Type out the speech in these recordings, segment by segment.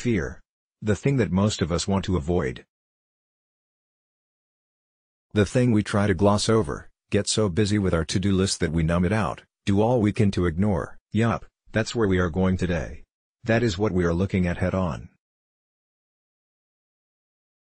Fear. The thing that most of us want to avoid. The thing we try to gloss over, get so busy with our to-do list that we numb it out, do all we can to ignore. Yup, that's where we are going today. That is what we are looking at head-on.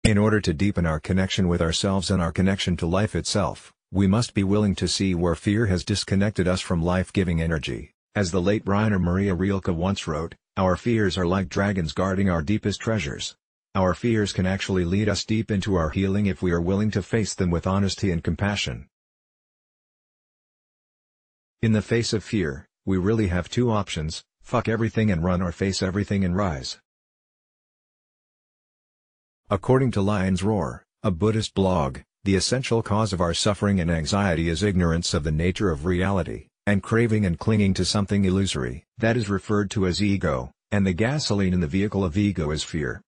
In order to deepen our connection with ourselves and our connection to life itself, we must be willing to see where fear has disconnected us from life-giving energy. As the late Rainer Maria Rilke once wrote, our fears are like dragons guarding our deepest treasures. Our fears can actually lead us deep into our healing if we are willing to face them with honesty and compassion. In the face of fear, we really have two options: fuck everything and run, or face everything and rise. According to Lion's Roar, a Buddhist blog, the essential cause of our suffering and anxiety is ignorance of the nature of reality, and craving and clinging to something illusory that is referred to as ego, and the gasoline in the vehicle of ego is fear.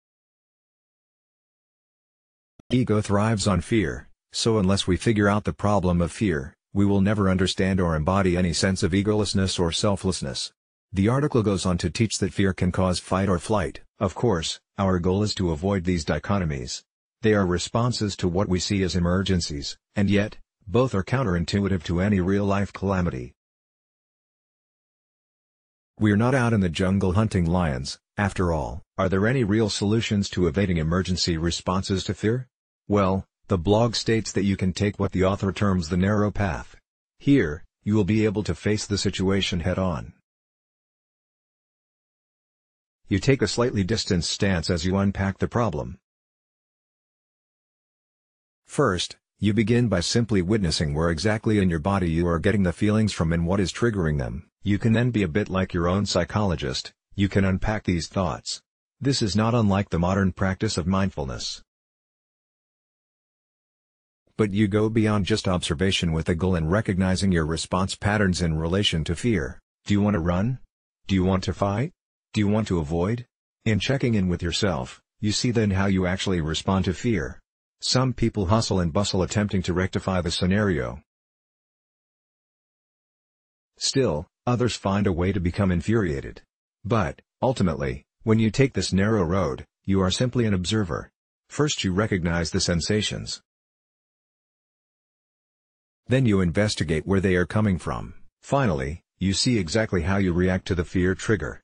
Ego thrives on fear, so unless we figure out the problem of fear, we will never understand or embody any sense of egolessness or selflessness. The article goes on to teach that fear can cause fight or flight. Of course, our goal is to avoid these dichotomies. They are responses to what we see as emergencies, and yet, both are counterintuitive to any real-life calamity. We're not out in the jungle hunting lions, after all. Are there any real solutions to evading emergency responses to fear? Well, the blog states that you can take what the author terms the narrow path. Here, you will be able to face the situation head-on. You take a slightly distanced stance as you unpack the problem. First, you begin by simply witnessing where exactly in your body you are getting the feelings from and what is triggering them. You can then be a bit like your own psychologist. You can unpack these thoughts. This is not unlike the modern practice of mindfulness. But you go beyond just observation with the goal in recognizing your response patterns in relation to fear. Do you want to run? Do you want to fight? Do you want to avoid? In checking in with yourself, you see then how you actually respond to fear. Some people hustle and bustle attempting to rectify the scenario. Still, others find a way to become infuriated. But, ultimately, when you take this narrow road, you are simply an observer. First you recognize the sensations. Then you investigate where they are coming from. Finally, you see exactly how you react to the fear trigger.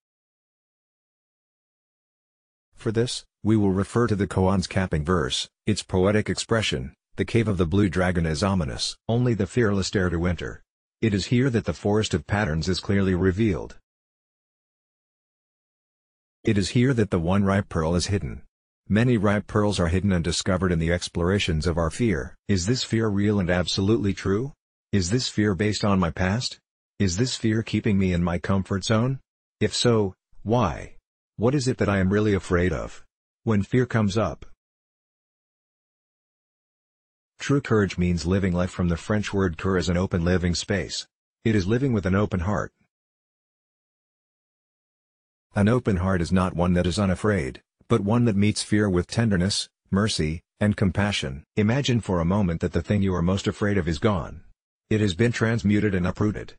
For this, we will refer to the koan's capping verse. Its poetic expression, "The cave of the blue dragon is ominous. Only the fearless dare to enter." It is here that the forest of patterns is clearly revealed. It is here that the one ripe pearl is hidden. Many ripe pearls are hidden and discovered in the explorations of our fear. Is this fear real and absolutely true? Is this fear based on my past? Is this fear keeping me in my comfort zone? If so, why? What is it that I am really afraid of? When fear comes up. True courage means living life from the French word cœur as an open living space. It is living with an open heart. An open heart is not one that is unafraid, but one that meets fear with tenderness, mercy, and compassion. Imagine for a moment that the thing you are most afraid of is gone. It has been transmuted and uprooted.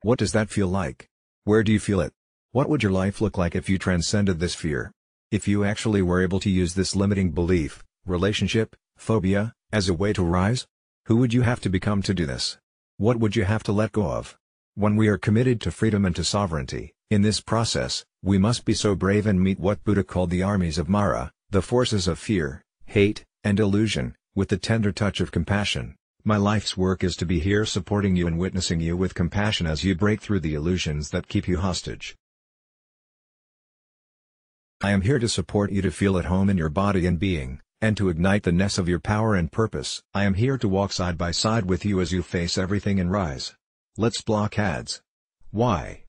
What does that feel like? Where do you feel it? What would your life look like if you transcended this fear? If you actually were able to use this limiting belief, relationship, phobia, as a way to rise? Who would you have to become to do this? What would you have to let go of? When we are committed to freedom and to sovereignty, in this process, we must be so brave and meet what Buddha called the armies of Mara, the forces of fear, hate, and illusion, with the tender touch of compassion. My life's work is to be here supporting you and witnessing you with compassion as you break through the illusions that keep you hostage. I am here to support you to feel at home in your body and being, and to ignite the nest of your power and purpose. I am here to walk side by side with you as you face everything and rise. Let's block ads. Why?